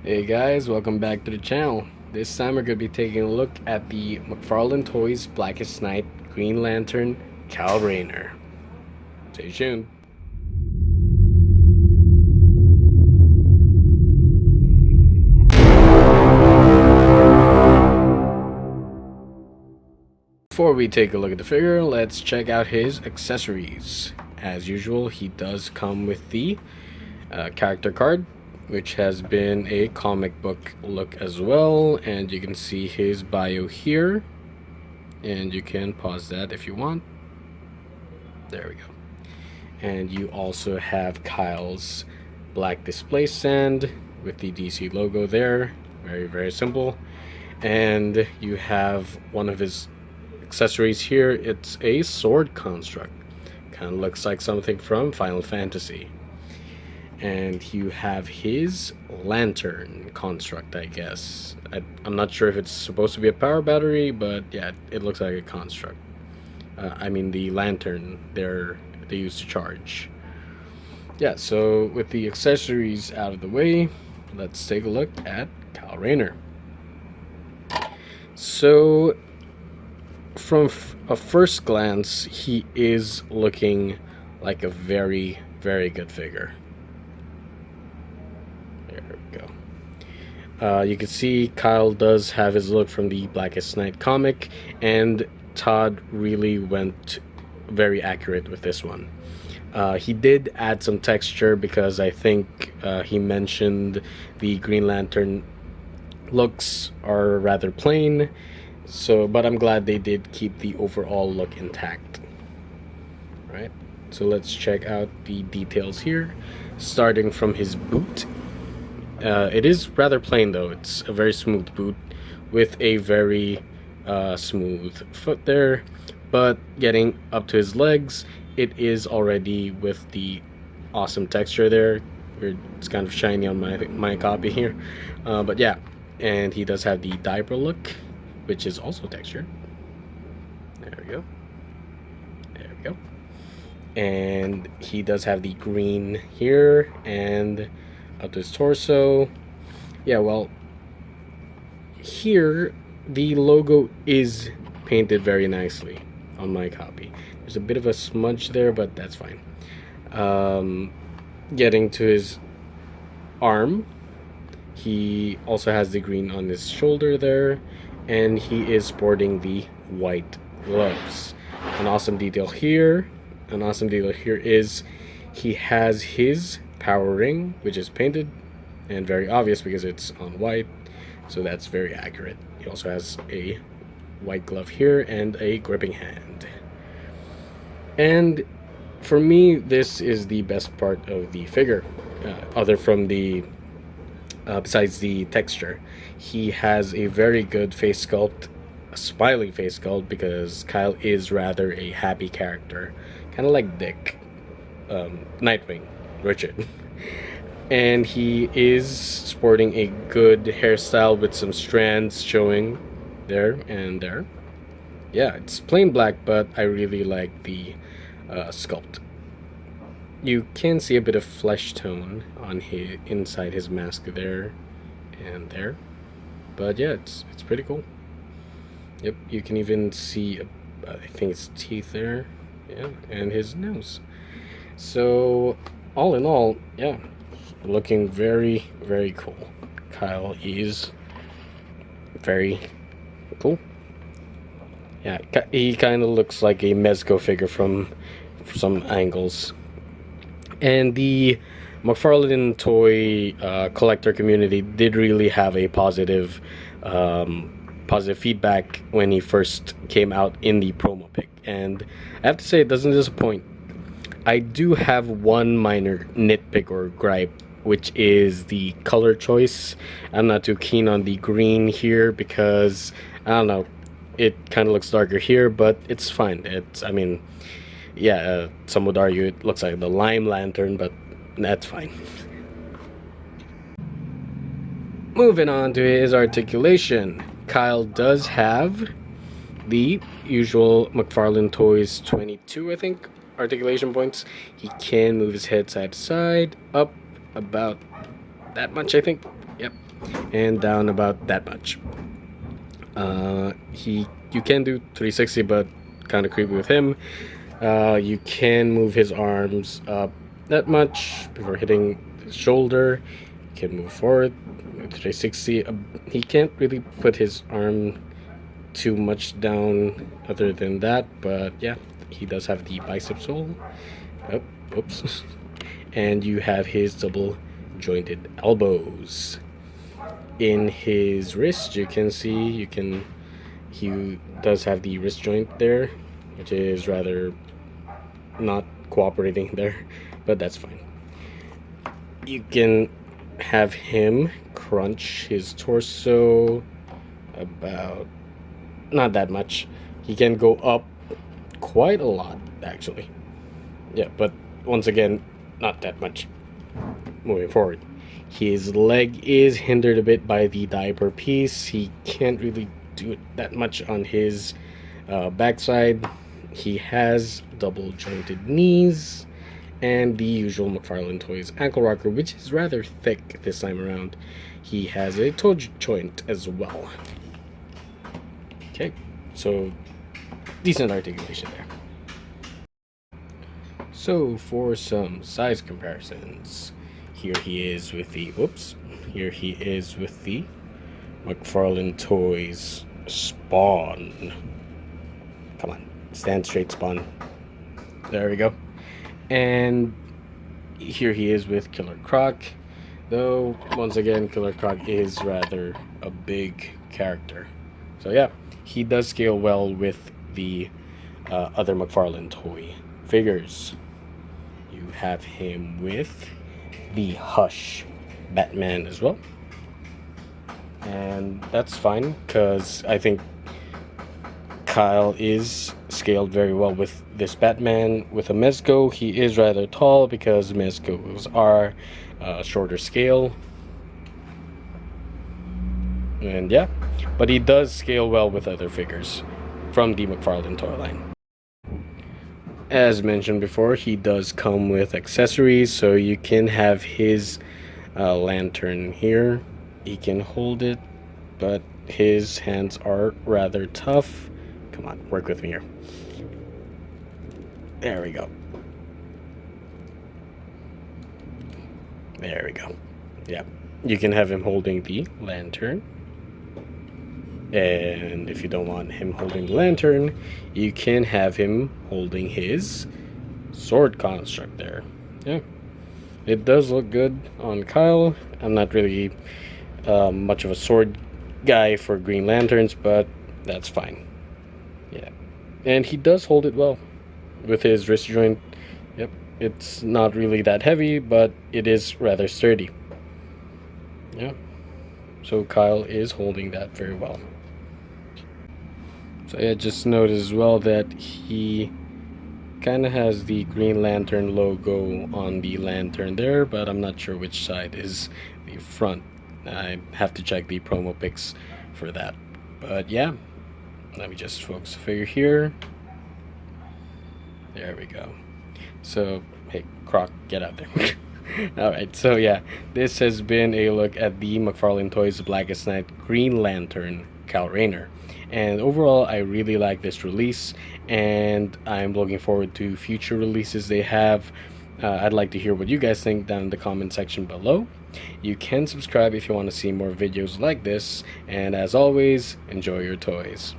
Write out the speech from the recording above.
Hey guys, welcome back to the channel. This time we're going to be taking a look at the Mcfarlane Toys Blackest Night Green Lantern Kyle Rayner. Stay tuned. Before we take a look at the figure, let's check out his accessories. As usual, he does come with the character card, which has been a comic book look as well, and you can see his bio here, and you can pause that if you want. There we go. And you also have Kyle's black display stand with the DC logo there, very simple. And you have one of his accessories here. It's a sword construct, kind of looks like something from Final Fantasy. And you have his lantern construct, I guess. I'm not sure if it's supposed to be a power battery, but yeah, it looks like a construct. I mean the lantern they use to charge. Yeah, so with the accessories out of the way, let's take a look at Kyle Rayner. So from a first glance, he is looking like a very good figure. There we go. You can see Kyle does have his look from the Blackest Night comic, and Todd really went very accurate with this one. He did add some texture because I think he mentioned the Green Lantern looks are rather plain, but I'm glad they did keep the overall look intact. Right, so let's check out the details here, starting from his boot. It is rather plain though. It's a very smooth boot with a very smooth foot there, but getting up to his legs, it is already with the awesome texture there. It's kind of shiny on my copy here, but yeah. And he does have the diaper look, which is also textured. There we go. There we go. And he does have the green here and up to his torso. Yeah, well, here the logo is painted very nicely on my copy. There's a bit of a smudge there, but that's fine. Getting to his arm, he also has the green on his shoulder there, and he is sporting the white gloves. An awesome detail here is he has his power ring, which is painted and very obvious because it's on white, so that's very accurate. He also has a white glove here and a gripping hand. And for me, this is the best part of the figure, other from the besides the texture. He has a very good face sculpt, a smiling face sculpt, because Kyle is rather a happy character, kind of like Dick, Nightwing, Richard. And he is sporting a good hairstyle with some strands showing there and there. Yeah, it's plain black, but I really like the sculpt. You can see a bit of flesh tone on his inside his mask there and there, but yeah, it's pretty cool. Yep, you can even see I think it's teeth there, yeah, and his nose. So all in all, yeah, looking very cool. Kyle is very cool. Yeah, he kind of looks like a Mezco figure from some angles. And the Mcfarlane toy collector community did really have a positive feedback when he first came out in the promo pic, and I have to say it doesn't disappoint. I do have one minor nitpick or gripe, which is the color choice. I'm not too keen on the green here because I don't know, it kind of looks darker here, but it's fine. I mean, yeah, some would argue it looks like the Lime Lantern, but that's fine. Moving on to his articulation, Kyle does have the usual Mcfarlane Toys 22, I think, articulation points. He can move his head side to side, up about that much, I think. Yep, and down about that much. You can do 360, but kind of creepy with him. You can move his arms up that much before hitting his shoulder. You can move forward with 360. He can't really put his arm too much down other than that, but yeah, he does have the bicep sole. Oh, oops. And you have his double jointed elbows. In his wrist, you can see he does have the wrist joint there, which is rather not cooperating there, but that's fine. You can have him crunch his torso about not that much. He can go up quite a lot, actually. Yeah, but once again, not that much. Moving forward, his leg is hindered a bit by the diaper piece. He can't really do it that much on his backside. He has double jointed knees and the usual Mcfarlane Toys ankle rocker, which is rather thick this time around. He has a toe joint as well. Okay, so decent articulation there. So for some size comparisons, here he is with the Mcfarlane Toys Spawn. Come on, stand straight, Spawn. There we go. And here he is with Killer Croc, though once again Killer Croc is rather a big character. So yeah, he does scale well with the other Mcfarlane toy figures. You have him with the Hush Batman as well, and that's fine because I think Kyle is scaled very well with this Batman. With a Mezco, he is rather tall because Mezcos are shorter scale, and yeah, but he does scale well with other figures from the Mcfarlane toy line. As mentioned before, he does come with accessories, so you can have his lantern here. He can hold it, but his hands are rather tough. Come on, work with me here. There we go. There we go. Yeah, you can have him holding the lantern. And if you don't want him holding the lantern, you can have him holding his sword construct there. Yeah, it does look good on Kyle. I'm not really much of a sword guy for Green Lanterns, but that's fine. Yeah, and he does hold it well with his wrist joint. Yep, it's not really that heavy, but it is rather sturdy. Yeah, so Kyle is holding that very well. So yeah, just note as well that he kind of has the Green Lantern logo on the lantern there, but I'm not sure which side is the front. I have to check the promo pics for that. But yeah, let me just focus the figure here. There we go. So, hey, Croc, get out there. Alright, so yeah, this has been a look at the Mcfarlane Toys Blackest Night Green Lantern Kyle Rayner. And overall, I really like this release, and I'm looking forward to future releases they have. I'd like to hear what you guys think down in the comment section below. You can subscribe if you want to see more videos like this, and as always, enjoy your toys.